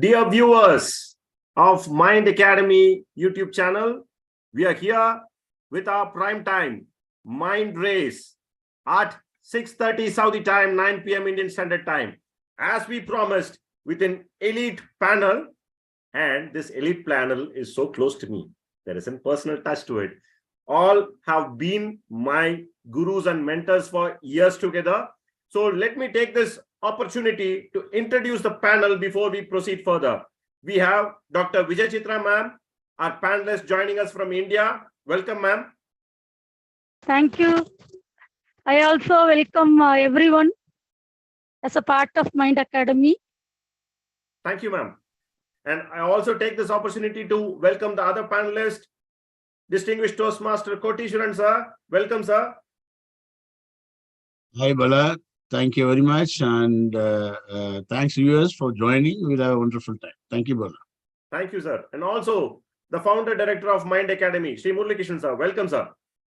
Dear viewers of Mind Academy YouTube channel, we are here with our prime time Mind Race at 6:30 Saudi time, 9 p.m. Indian Standard Time. As we promised, with an elite panel, and this elite panel is so close to me. There is a personal touch to it. All have been my gurus and mentors for years together. So let me take this opportunity to introduce the panel before we proceed further. We have Dr. Vijayachitra ma'am, our panelist joining us from India. Welcome, ma'am. Thank you. I also welcome everyone as a part of Mind Academy. Thank you, ma'am. And I also take this opportunity to welcome the other panelist, distinguished Toastmaster Koteeswaran sir. Welcome, sir. Hi, Bala. Thank you very much. And thanks, viewers, for joining. We'll have a wonderful time. Thank you, Bala. Thank you, sir. And also the founder director of Mind Academy, Sri Murali, sir. Welcome, sir.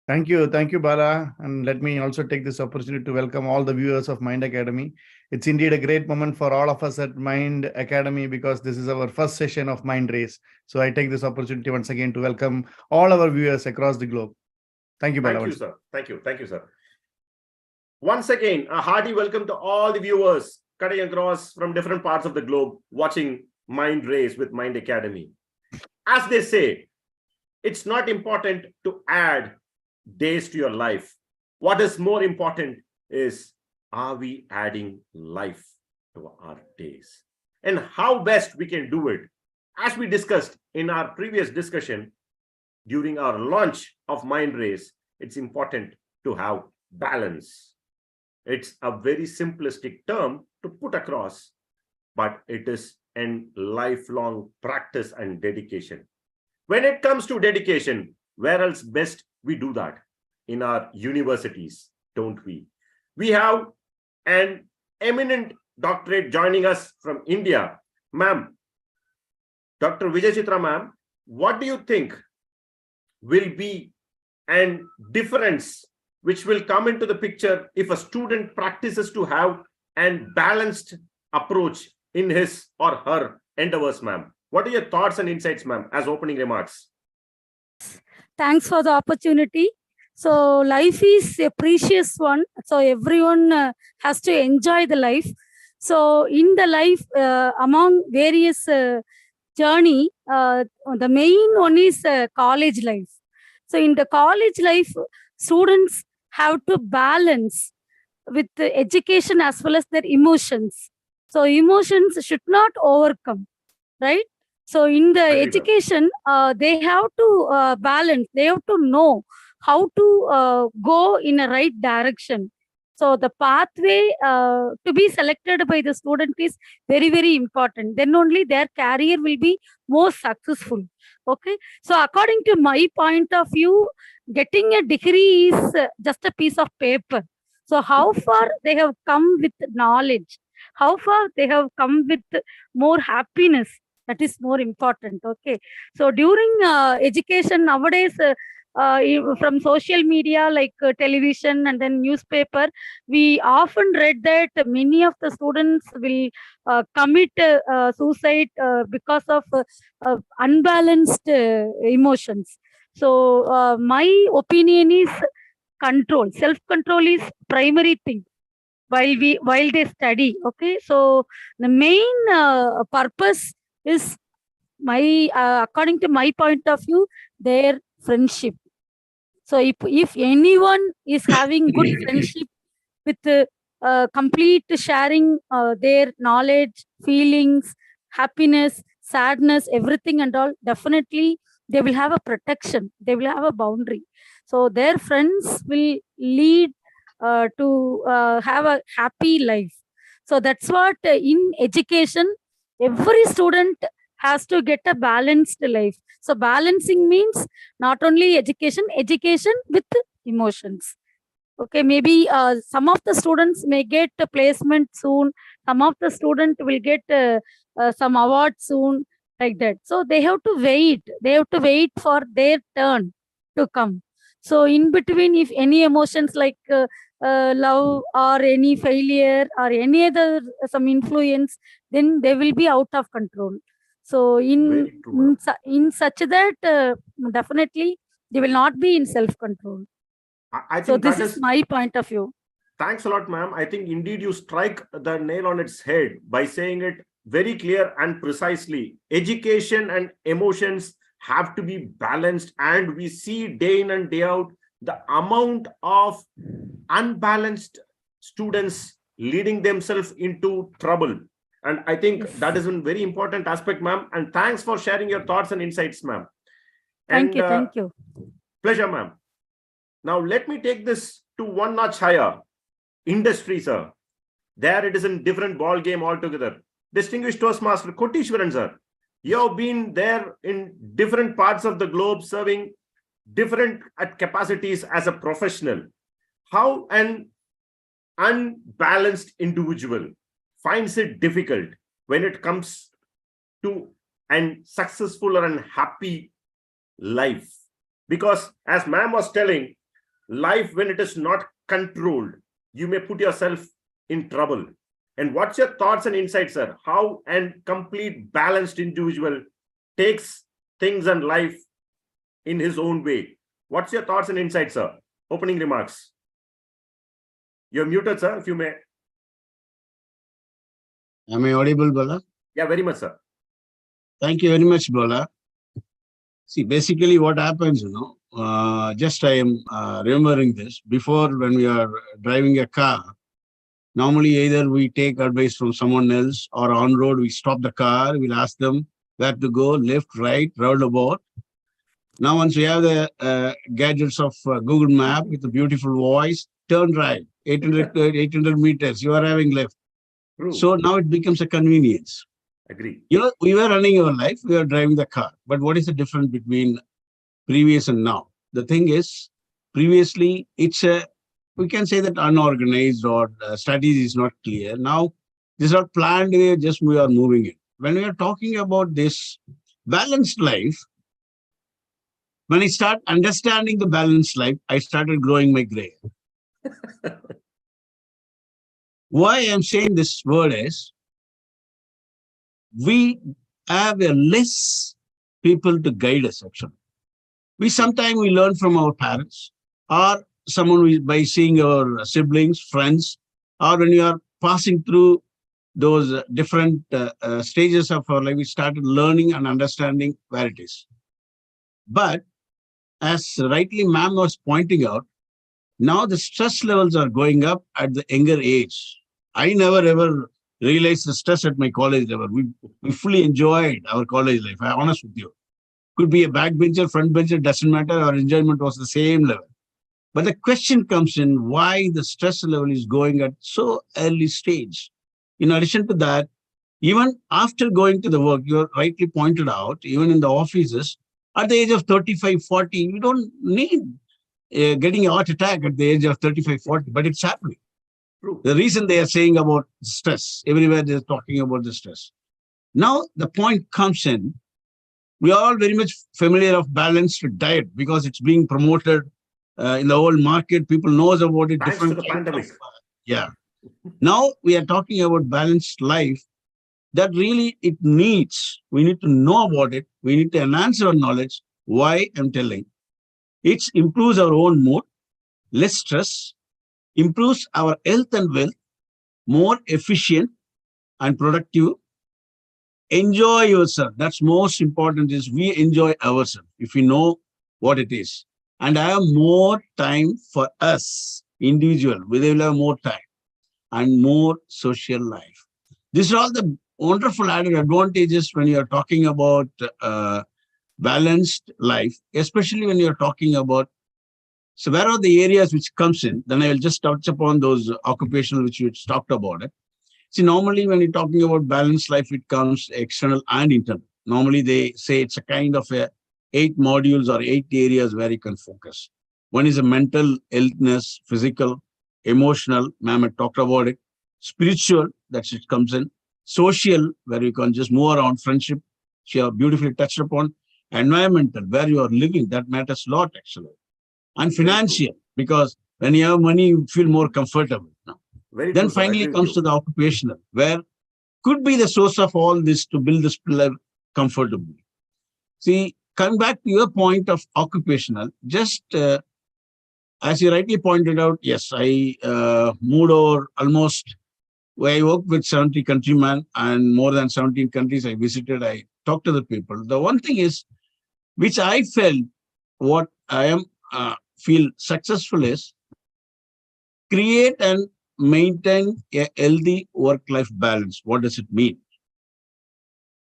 Thank you, Bala. And let me also take this opportunity to welcome all the viewers of Mind Academy. It's indeed a great moment for all of us at Mind Academy because this is our first session of Mind Race. So I take this opportunity once again to welcome all our viewers across the globe. Thank you, Bala. Thank you, sir. Thank you. Thank you, sir. Once again, a hearty welcome to all the viewers cutting across from different parts of the globe watching Mind Race with Mind Academy. As they say, it's not important to add days to your life. What is more important is, are we adding life to our days? And how best we can do it? As we discussed in our previous discussion during our launch of Mind Race, it's important to have balance. It's a very simplistic term to put across, but it is a lifelong practice and dedication. When it comes to dedication, where else best we do that? In our universities, don't we? We have an eminent doctorate joining us from India. Ma'am, Dr. Vijayachitra ma'am, what do you think will be a difference which will come into the picture if a student practices to have a balanced approach in his or her endeavors, ma'am? What are your thoughts and insights, ma'am, as opening remarks? Thanks for the opportunity. So life is a precious one. So everyone has to enjoy the life. So in the life, among various journey, the main one is college life. So in the college life, students have to balance with the education as well as their emotions. So emotions should not overcome, right? So in the education, they have to balance. They have to know how to go in a right direction. So the pathway to be selected by the student is very, very important. Then only their career will be more successful. Okay. So according to my point of view, getting a degree is just a piece of paper. So how far they have come with knowledge, how far they have come with more happiness, that is more important. Okay. So during education nowadays, from social media like television and then newspaper, we often read that many of the students will commit suicide because of unbalanced emotions. So my opinion is control. Self-control is primary thing while they study. Okay, so the main purpose is according to my point of view, their friendship. So if anyone is having good friendship with complete sharing their knowledge, feelings, happiness, sadness, everything and all, definitely they will have a protection. They will have a boundary. So their friends will lead to have a happy life. So that's what in education, every student has to get a balanced life. So balancing means not only education with emotions. Okay, maybe some of the students may get a placement soon. Some of the students will get some award soon, like that. So they have to wait. They have to wait for their turn to come. So in between, if any emotions like love or any failure or any other some influence, then they will be out of control. So Very true, ma'am. in such that definitely they will not be in self control. I So think this that is is, my point of view. thanks a lot, ma'am. I think indeed you strike the nail on its head by saying it very clear and precisely. Education and emotions have to be balanced, and we see day in and day out the amount of unbalanced students leading themselves into trouble. And I think Yes. that is a very important aspect, ma'am. And thanks for sharing your thoughts and insights, ma'am. Thank you. And Thank you. pleasure, ma'am. Now, let me take this to one notch higher. Industry, sir. There it is a different ball game altogether. Distinguished Toastmaster Koteeswaran, sir. You have been there in different parts of the globe, serving different capacities as a professional. How an unbalanced individual finds it difficult when it comes to an successful or an happy life? Because as ma'am was telling, life, when it is not controlled, you may put yourself in trouble. And what's your thoughts and insights, sir? How an complete balanced individual takes things and life in his own way? What's your thoughts and insights, sir? Opening remarks. You're muted, sir, if you may. Am I audible, Bala? Yeah, very much, sir. Thank you very much, Bala. See, basically what happens, just I am remembering this. Before, when we are driving a car, normally either we take advice from someone else, or on road we stop the car, we'll ask them where to go, left, right, roundabout. Now, once we have the gadgets of Google Map with a beautiful voice, turn right, 800 meters, you are having left. True. So now it becomes a convenience. Agree. We were running our life, we are driving the car. But what is the difference between previous and now? The thing is, previously, we can say that unorganized, or strategy is not clear. Now, this is not planned, just we are moving it. When we are talking about this balanced life, when I start understanding the balanced life, I started growing my gray hair. Why I'm saying this word is, we have a less people to guide us, actually. Sometimes we learn from our parents, or someone by seeing our siblings, friends, or when you are passing through those different stages of our life, we started learning and understanding where it is. But as rightly ma'am was pointing out, now the stress levels are going up at the younger age. I never ever realized the stress at my college level. We fully enjoyed our college life. I'm honest with you. Could be a backbencher, front bencher, doesn't matter. Our enjoyment was the same level. But the question comes in, why the stress level is going at so early stage. In addition to that, even after going to the work, you rightly pointed out, even in the offices, at the age of 35, 40, you don't need getting a heart attack at the age of 35, 40, but it's happening. True. The reason they are saying about stress, everywhere they're talking about the stress. Now, the point comes in, we are all very much familiar of balanced diet because it's being promoted in the whole market. People knows about it. Thanks to the pandemic. Yeah. Now we are talking about balanced life. That really it needs. We need to know about it. We need to enhance our knowledge. Why I'm telling? It improves our own mood, less stress, improves our health and wealth, more efficient and productive. Enjoy yourself. That's most important, is we enjoy ourselves if we know what it is. And have more time for us, individual. We will have more time and more social life. These are all the wonderful added advantages when you are talking about balanced life, especially when you're talking about, so where are the areas which comes in? Then I will just touch upon those occupational which you talked about it. See, normally when you're talking about balanced life, it comes external and internal. Normally they say it's a kind of 8 modules or 8 areas where you can focus. One is a mental illness, physical, emotional, ma'am had talked about it. Spiritual, that's it comes in. Social, where you can just move around. Friendship, she have beautifully touched upon. Environmental, where you are living, that matters a lot actually. And financial, because When you have money, you feel more comfortable. No? Very Then true, sir. I finally agree with comes you. to the occupational, where could be the source of all this to build this pillar comfortably. See, coming back to your point of occupational, just as you rightly pointed out, yes, I moved over almost, where I worked with 70 countrymen and more than 17 countries I visited. I talked to the people. The one thing is, which I felt what I am feel successful is create and maintain a healthy work-life balance. What does it mean?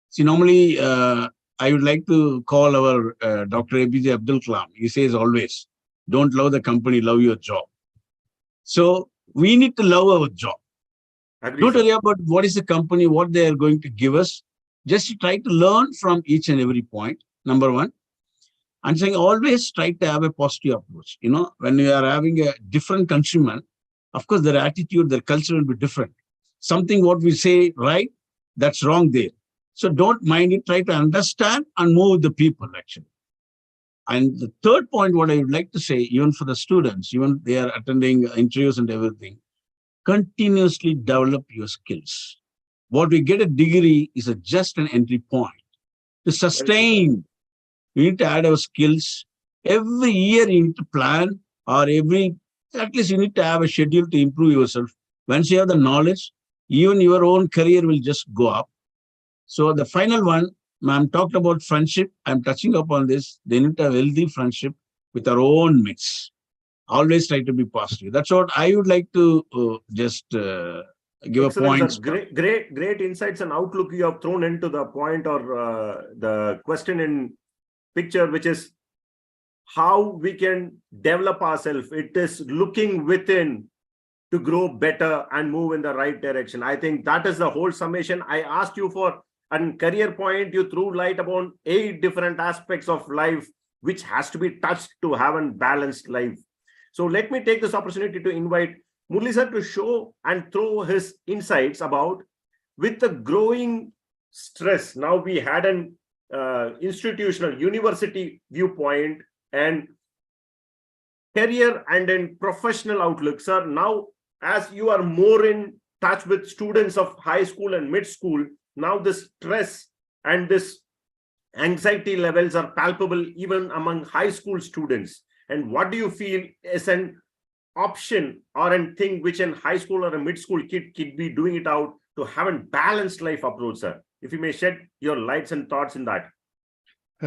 See, normally I would like to call our Dr. APJ Abdul Kalam. He says always, don't love the company, love your job. So we need to love our job. Agree, Don't sir. worry about what is the company, what they are going to give us. Just try to learn from each and every point, number one. And saying always try to have a positive approach. You know, when you are having a different countryman, of course, their attitude, their culture will be different. Something what we say right, that's wrong there. So don't mind it, try to understand and move with the people actually. And the third point, what I would like to say, even for the students, even they are attending interviews and everything, continuously develop your skills. What we get a degree is just an entry point. To sustain, we need to add our skills. Every year you need to plan, or at least you need to have a schedule to improve yourself. Once you have the knowledge, even your own career will just go up. So the final one, ma'am talked about friendship. I'm touching upon this. They need to have healthy friendship with our own mates. Always try to be positive. That's what I would like to just give Excellent, a point. sir. Great insights and outlook you have thrown into the point or the question in picture, which is how we can develop ourselves. It is looking within to grow better and move in the right direction. I think that is the whole summation. I asked you for a career point. You threw light upon 8 different aspects of life, which has to be touched to have a balanced life. So let me take this opportunity to invite Murali sir to show and throw his insights about with the growing stress. Now we had an institutional university viewpoint and career and in professional outlook. Sir, now as you are more in touch with students of high school and mid school, now the stress and this anxiety levels are palpable even among high school students. And what do you feel is an option or a thing which in high school or a mid school kid could be doing it out to have a balanced life approach, sir? If you may shed your lights and thoughts in that.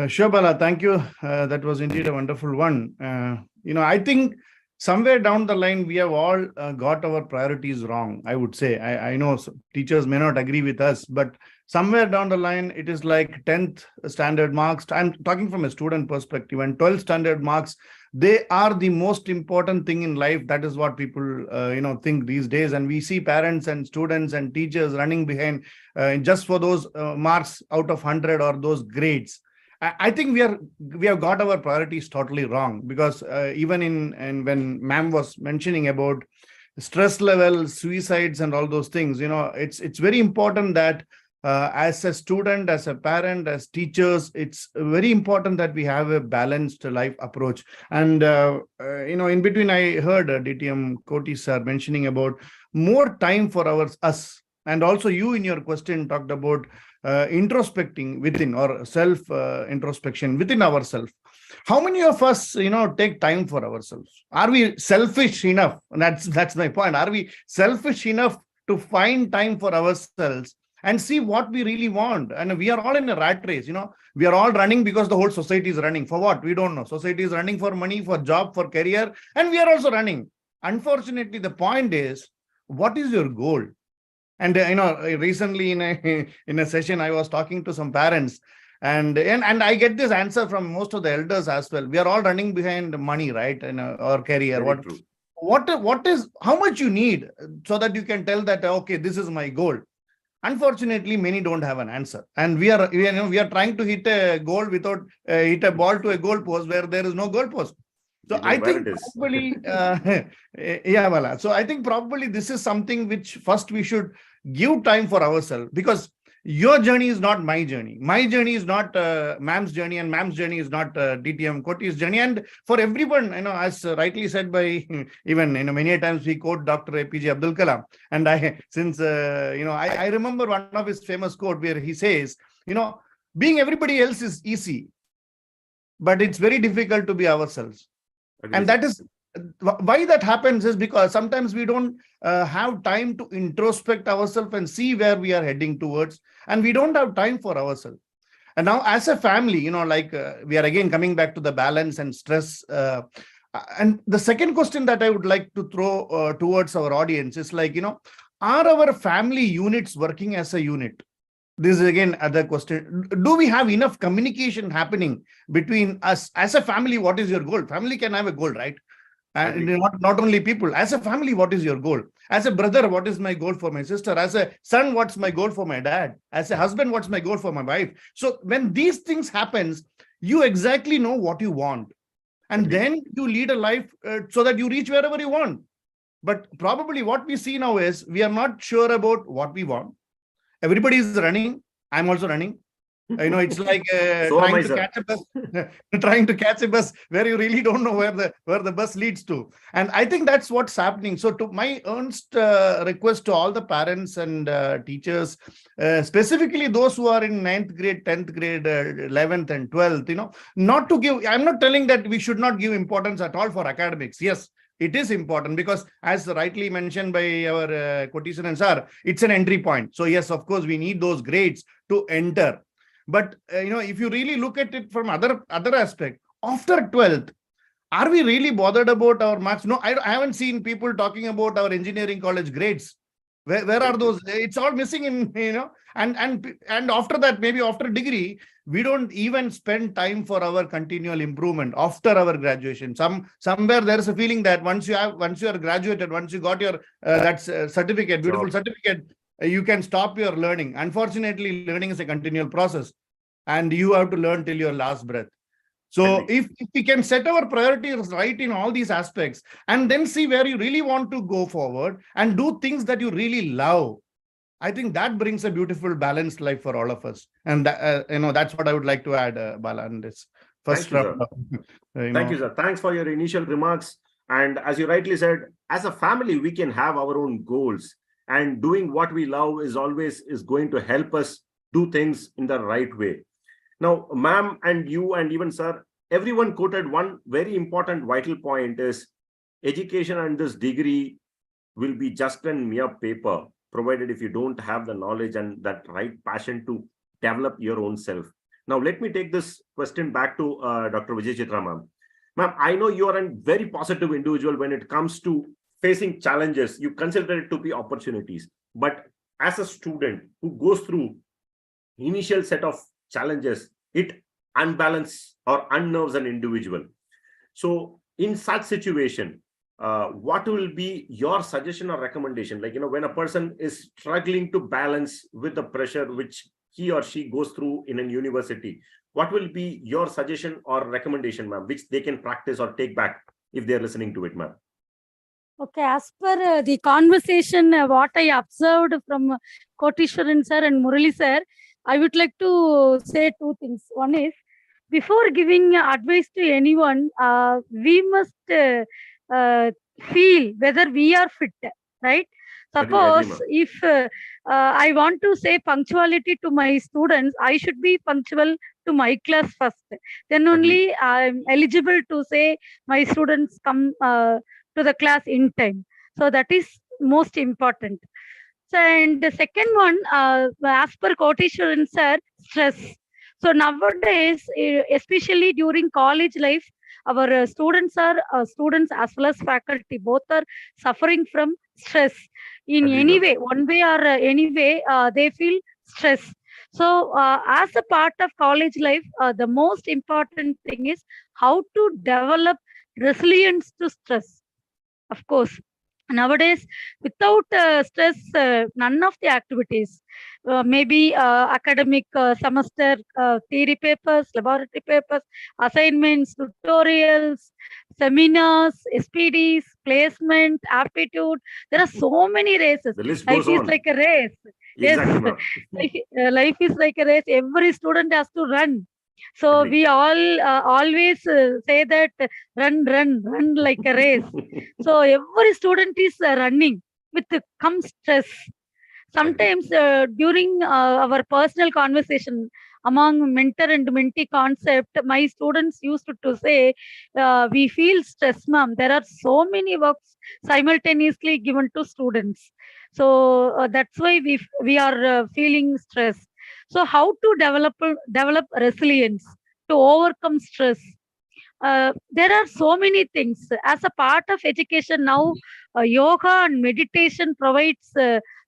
Sure, Bala, thank you. That was indeed a wonderful one. I think somewhere down the line, we have all got our priorities wrong, I would say. I know teachers may not agree with us, but somewhere down the line, it is like 10th standard marks. I'm talking from a student perspective, and 12th standard marks, they are the most important thing in life. That is what people, think these days. And we see parents and students and teachers running behind just for those marks out of 100 or those grades. I think we have got our priorities totally wrong, because even when ma'am was mentioning about stress levels, suicides, and all those things, it's very important that as a student, as a parent, as teachers, it's very important that we have a balanced life approach. And in between, I heard DTM Koti sir mentioning about more time for us, and also you in your question talked about introspecting within, or self introspection within ourselves. How many of us take time for ourselves? Are we selfish enough? And that's my point. Are we selfish enough to find time for ourselves and see what we really want? And we are all in a rat race. We are all running because the whole society is running. For what? We don't know. Society is running for money, for job, for career, and we are also running. Unfortunately, the point is, what is your goal? And recently in a session, I was talking to some parents, and I get this answer from most of the elders as well. We are all running behind money, right? Or career. What is how much you need so that you can tell that, okay, this is my goal. Unfortunately, many don't have an answer, and we are trying to hit a goal without hit a ball to a goal post where there is no goal post. So I think probably, yeah, Bala. So I think probably this is something which first we should give time for ourselves, because your journey is not my journey. My journey is not ma'am's journey, and ma'am's journey is not DTM Koti's journey. And for everyone, as rightly said by even, many times we quote Dr. APJ Abdul Kalam. And I remember one of his famous quote where he says, being everybody else is easy, but it's very difficult to be ourselves. And that is why that happens, is because sometimes we don't have time to introspect ourselves and see where we are heading towards, and we don't have time for ourselves. And now as a family, we are again coming back to the balance and stress. And the second question that I would like to throw towards our audience is are our family units working as a unit? This is again other question. Do we have enough communication happening between us as a family? What is your goal? Family can have a goal, right? And not only people. As a family, what is your goal? As a brother, what is my goal for my sister? As a son, what's my goal for my dad? As a husband, what's my goal for my wife? So when these things happens, you exactly know what you want. And then you lead a life so that you reach wherever you want. But probably what we see now is we are not sure about what we want. Everybody is running. I'm also running. It's like trying to catch a bus where you really don't know where the bus leads to. And I think that's what's happening. So to my earnest request to all the parents and teachers, specifically those who are in 9th grade, 10th grade, 11th and 12th, not to give, I'm not telling that we should not give importance at all for academics. Yes, it is important because, as rightly mentioned by our Koteeswaran sir, it's an entry point. So yes, of course, we need those grades to enter. But if you really look at it from other aspect, after 12th, are we really bothered about our marks? No, I haven't seen people talking about our engineering college grades. Where are those? It's all missing in, and after that, maybe after degree, we don't even spend time for our continual improvement after our graduation. Somewhere there is a feeling that once you are graduated, once you got your certificate, beautiful certificate, you can stop your learning. Unfortunately, learning is a continual process, and you have to learn till your last breath. So if we can set our priorities right in all these aspects, and then see where you really want to go forward and do things that you really love, I think that brings a beautiful balanced life for all of us. And that's what I would like to add, Bala, in this first round. Thank you, sir. Thanks for your initial remarks. And as you rightly said, as a family, we can have our own goals. And doing what we love is going to help us do things in the right way. Now, ma'am, and you, and even sir, everyone quoted one very important vital point is education and this degree will be just a mere paper, provided if you don't have the knowledge and that right passion to develop your own self. Now, let me take this question back to Dr. Vijayachitra, ma'am. Ma'am, I know you are a very positive individual when it comes to facing challenges. You consider it to be opportunities. But as a student who goes through initial set of challenges, it unbalances or unnerves an individual. So in such situation, what will be your suggestion or recommendation? When a person is struggling to balance with the pressure which he or she goes through in a university, what will be your suggestion or recommendation, ma'am, which they can practice or take back if they're listening to it, ma'am? Okay, as per the conversation, what I observed from Koteeswaran sir and Murali sir, I would like to say two things. One is, before giving advice to anyone, we must feel whether we are fit, right? Suppose if I want to say punctuality to my students, I should be punctual to my class first. Then only I'm eligible to say my students come to the class in time. So that is most important. So, and the second one, as per Koteeswaran sir, stress. So nowadays, especially during college life, our students as well as faculty, both are suffering from stress in any way, one way or any way, they feel stress. So as a part of college life, the most important thing is how to develop resilience to stress. Of course, nowadays, without stress, none of the activities, maybe academic semester, theory papers, laboratory papers, assignments, tutorials, seminars, SPDs, placement, aptitude. There are so many races. The list Life goes is on. like a race. Exactly, ma'am. Life is like a race. Every student has to run. So Agree. we all always say that run like a race. So every student is running with come stress. Sometimes during our personal conversation among mentor and mentee concept, my students used to say, we feel stress, ma'am. There are so many works simultaneously given to students. So that's why we are feeling stress. So how to develop resilience to overcome stress? There are so many things as a part of education now. Yoga and meditation provides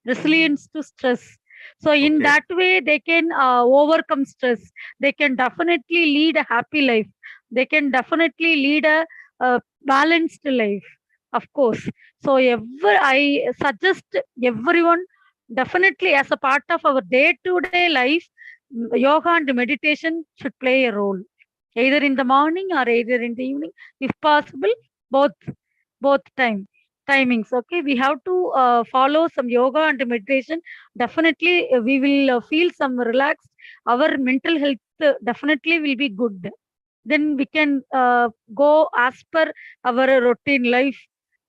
resilience to stress. So in Okay. that way they can overcome stress. They can definitely lead a happy life. They can definitely lead a balanced life, of course. So I suggest everyone, definitely as a part of our day to day life, yoga and meditation should play a role either in the morning or either in the evening, if possible, both timings. Okay, we have to follow some yoga and meditation. Definitely, we will feel some relaxed. Our mental health definitely will be good. Then we can go as per our routine life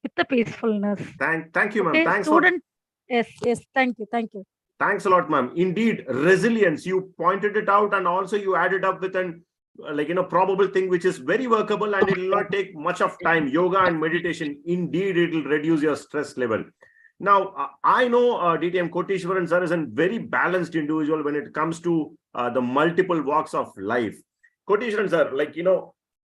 with the peacefulness. Thank you, ma'am. Okay, student. Yes. Thank you. Thanks a lot, ma'am. Indeed, resilience. You pointed it out, and also you added up with an probable thing which is very workable, and it will not take much of time. Yoga and meditation. Indeed, it will reduce your stress level. Now, I know DTM Koteeswaran sir is a very balanced individual when it comes to the multiple walks of life. Koteeswaran sir,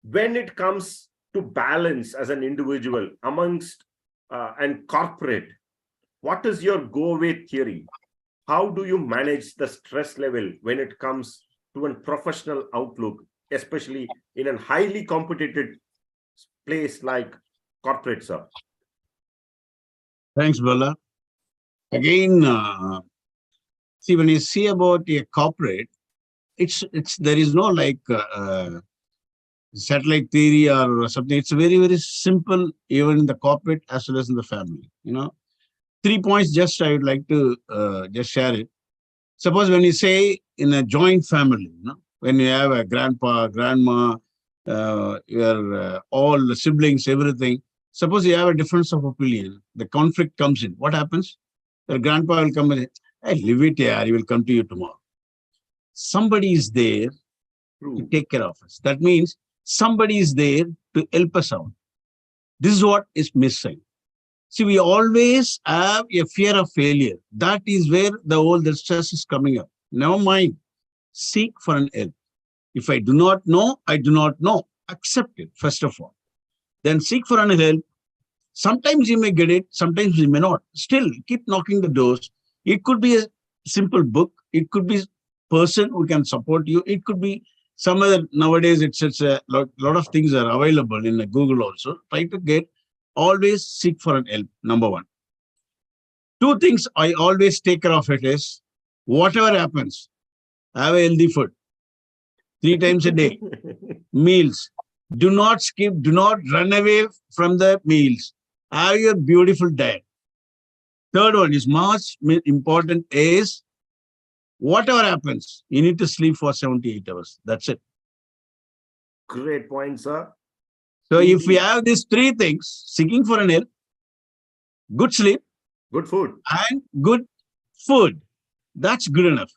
when it comes to balance as an individual amongst and corporate, what is your go-away theory? How do you manage the stress level when it comes to a professional outlook, especially in a highly competitive place like corporate, sir? Thanks, Bala. Again, see, when you see about a corporate, it's there is no satellite theory or something. It's very, very simple, even in the corporate as well as in the family. 3 points just I would like to just share it. Suppose when you say in a joint family, when you have a grandpa, grandma, your all the siblings, everything. Suppose you have a difference of opinion, the conflict comes in. What happens? The grandpa will come and say, hey, leave it here, he will come to you tomorrow. Somebody is there to take care of us. That means somebody is there to help us out. This is what is missing. See, we always have a fear of failure. That is where the stress is coming up. Never mind. Seek for an help. If I do not know, I do not know. Accept it, first of all. Then seek for an help. Sometimes you may get it, sometimes you may not. Still, keep knocking the doors. It could be a simple book. It could be a person who can support you. It could be some other, nowadays it's a lot of things are available in Google also. Try to get, always seek for an help, number one. 2 things I always take care of it is, whatever happens, have a healthy food. 3 times a day. Meals. Do not skip, do not run away from the meals. Have your beautiful diet. 3rd one is most important is, whatever happens, you need to sleep for 78 hours. That's it. Great point, sir. So if we have these 3 things, seeking for an help, good sleep, good food, and good food, that's good enough.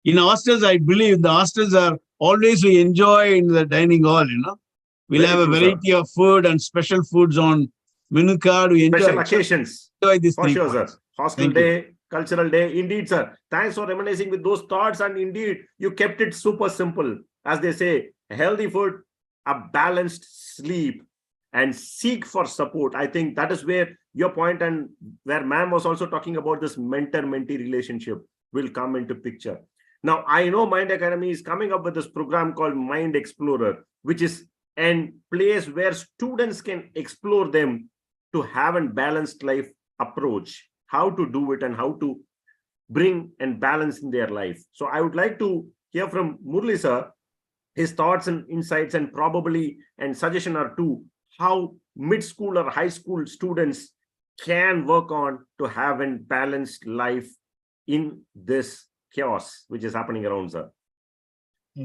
In hostels, I believe the hostels are always we enjoy in the dining hall, We'll Very have a true, variety sir. of food and special foods on menu card. We enjoy special occasions. Enjoy these For 3 sure, points. sir. Hostel Thank day, you. cultural day. Indeed, sir. Thanks for reminiscing with those thoughts. And indeed, you kept it super simple. As they say, healthy food, a balanced sleep, and seek for support. I think that is where your point and where ma'am was also talking about this mentor-mentee relationship will come into picture. Now, I know Mind Academy is coming up with this program called Mind Explorer, which is a place where students can explore them to have a balanced life approach, how to do it and how to bring and balance in their life. So I would like to hear from Murali sir, his thoughts and insights and probably and suggestion are to how mid-school or high school students can work on to have a balanced life in this chaos which is happening around, sir?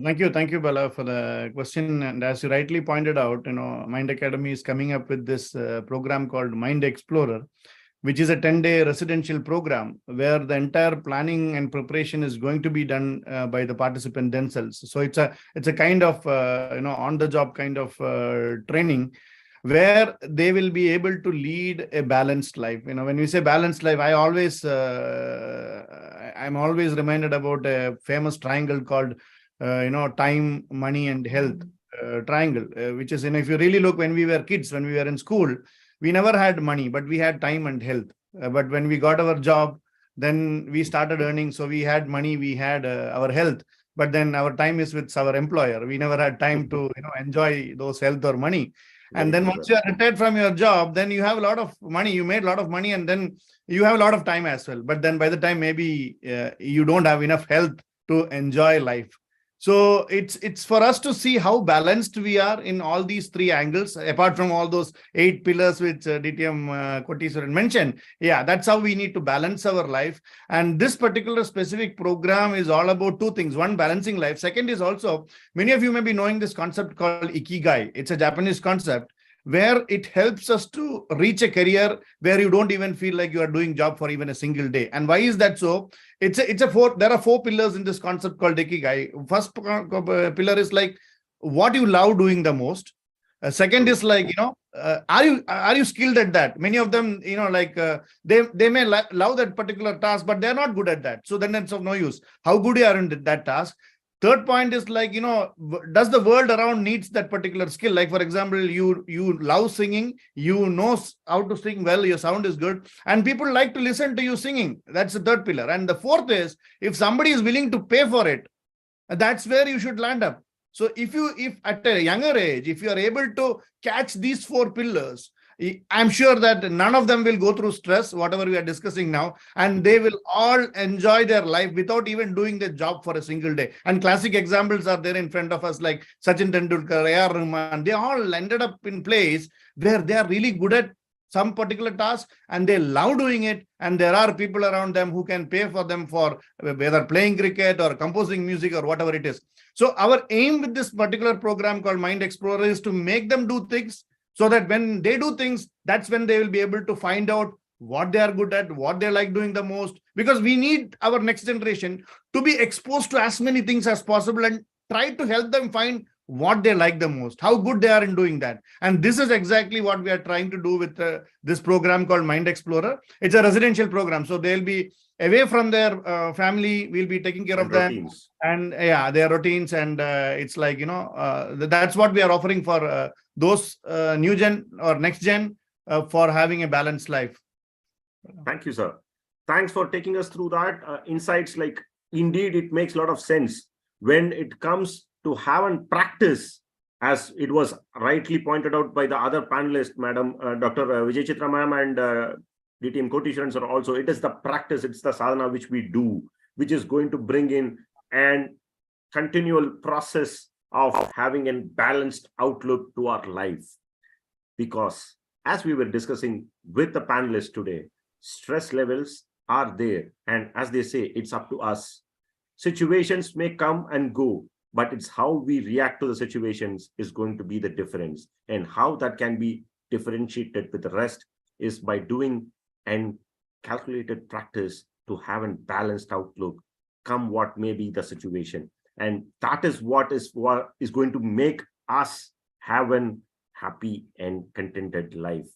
Thank you, Bala, for the question. And as you rightly pointed out, Mind Academy is coming up with this program called Mind Explorer, which is a 10-day residential program where the entire planning and preparation is going to be done by the participant themselves. So it's a kind of on-the-job kind of training where they will be able to lead a balanced life. When we say balanced life, I'm always reminded about a famous triangle called time, money, and health triangle, which is, if you really look, when we were kids, when we were in school, we never had money, but we had time and health. But when we got our job, then we started earning. So we had money, we had our health, but then our time is with our employer. We never had time to enjoy those health or money. And then once you are retired from your job, then you have a lot of money, you made a lot of money, and then you have a lot of time as well. But then by the time maybe you don't have enough health to enjoy life. So it's for us to see how balanced we are in all these three angles, apart from all those 8 pillars which DTM Koteeswaran mentioned. Yeah, that's how we need to balance our life. And this particular specific program is all about 2 things. One, balancing life. Second is also, many of you may be knowing this concept called Ikigai. It's a Japanese concept where it helps us to reach a career where you don't even feel like you are doing job for even a single day. And why is that so? There are 4 pillars in this concept called Ikigai. First pillar is like what you love doing the most. Second is like, are you skilled at that? Many of them, they may love that particular task, but they're not good at that. So then it's of no use. How good you are in that task. Third point is like, does the world around needs that particular skill? Like, for example, you love singing, you know how to sing well, your sound is good, and people like to listen to you singing. That's the third pillar. And the fourth is, if somebody is willing to pay for it, that's where you should land up. So if at a younger age, if you are able to catch these 4 pillars, I'm sure that none of them will go through stress, whatever we are discussing now, and they will all enjoy their life without even doing the job for a single day. And classic examples are there in front of us, like Sachin Tendulkar, A.R. Rahman. They all ended up in place where they are really good at some particular task and they love doing it. And there are people around them who can pay for them for whether playing cricket or composing music or whatever it is. So our aim with this particular program called Mind Explorer is to make them do things, so that when they do things, that's when they will be able to find out what they are good at, what they like doing the most. Because we need our next generation to be exposed to as many things as possible and try to help them find what they like the most, how good they are in doing that. And this is exactly what we are trying to do with this program called Mind Explorer. It's a residential program. So they'll be away from their family. We'll be taking care of them. And their routines. And it's like, that's what we are offering for those new gen or next gen for having a balanced life. Thank you, sir. Thanks for taking us through that. Insights, like, indeed, it makes a lot of sense when it comes to have and practice, as it was rightly pointed out by the other panelists, Madam Dr. Vijayachitra ma'am and DTM Koteeswaran sir also. It is the practice, it's the sadhana which we do, which is going to bring in an continual process of having a balanced outlook to our life. Because as we were discussing with the panelists today, stress levels are there. And as they say, it's up to us. Situations may come and go, but it's how we react to the situations is going to be the difference. And how that can be differentiated with the rest is by doing and calculated practice to have a balanced outlook, come what may be the situation. And that is what is going to make us have a happy and contented life.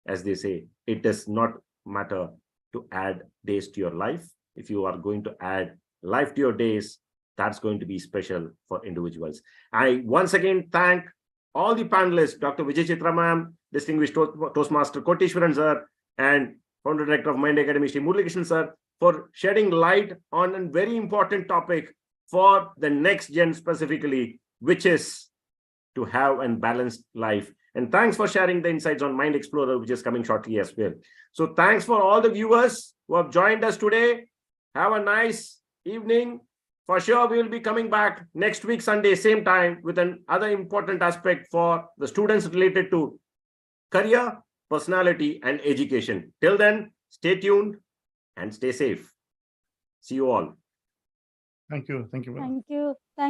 As they say, it does not matter to add days to your life. If you are going to add life to your days, that's going to be special for individuals. I once again thank all the panelists, Dr. Vijayachitra ma'am, distinguished Toastmaster Koteeswaran sir, and founder director of Mind Academy, Shri Murali sir, for shedding light on a very important topic for the next gen specifically, which is to have a balanced life. And thanks for sharing the insights on Mind Explorer, which is coming shortly as well. So thanks for all the viewers who have joined us today. Have a nice evening. For sure, we will be coming back next week, Sunday, same time, with another important aspect for the students related to career, personality, and education. Till then, stay tuned and stay safe. See you all. Thank you. Thank you. Bala. Thank you.